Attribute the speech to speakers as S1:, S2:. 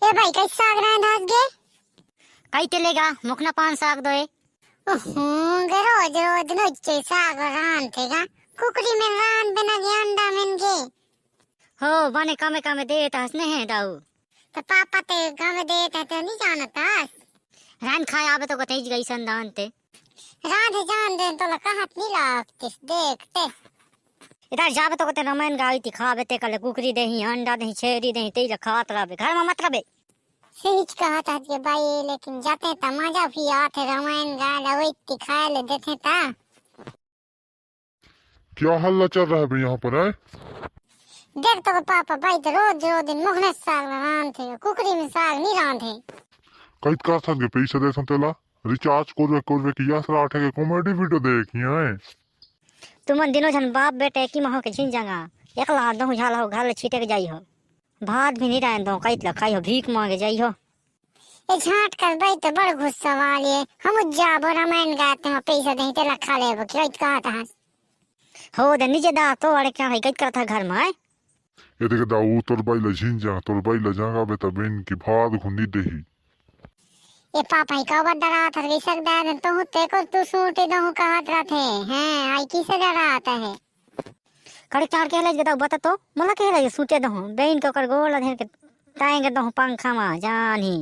S1: ए भाई कई साग रांधास गे
S2: कई तेलेगा मुखना पान साग दोए
S1: गे रोज रोज नोचे साग रांधेगा कुकड़ी में रांध बिना गे अंडा में गे
S2: हो बने कामे कामे देता हसने है दाऊ
S1: तो पापा ते गाँव देता तो नहीं जानता
S2: रान खाए आवे तो कतई गई संदान ते
S1: रांधे जान दे तो कहत नहीं लगते देखते
S2: इधर जावे तो कते रमन गाई ती खावे ते कले कुकरी देही अंडा देही छेरी देही ते खात रहे घर में मत रहे
S1: सही कहा था कि भाई लेकिन जाते ता मजा भी आते रामायण गाला वही खाए ले देते ता।
S3: क्या हल्ला चल रहा है भाई यहाँ पर है?
S1: देख तो पापा भाई तो रोज रोज दिन मुखने साग रांधे कुकरी में साग नहीं रांधे
S3: कई का संगे पैसे दे संतेला रिचार्ज कोरवे की यास राठे के कॉमेडी वीडियो देखिए हैं
S2: तुम दिनों जन बाप बेटे की महो के छिन जागा एकला दहु झाला हो घर छीटे के जाई हो भात भी नहीं रहन दो कई खाई हो भीख मांगे जाई हो
S1: ये झाट कर भाई तो बड़ गुस्सा वाली है हम जाबो रामायण गाते हैं पैसा देते तेला खा ले वो क्या कहा था
S2: हो दे नीचे दा तो अरे क्या है कई करता घर में
S3: ये देखे दाऊ तोर बाई ल झिन जा तोर बाई ल जागा बे तबेन की भात खुंदी देही
S1: ये पापा ही कब डरा था रे सकदा तो होते को तू सूटे दहु कहत रहते हैं आई किसे डरा आता है
S2: कड़े चार के ले बताओ बता तो मला के ले सूते दहु बेन के कर गोला धेर के टाएंगे दहु पंखा में जानी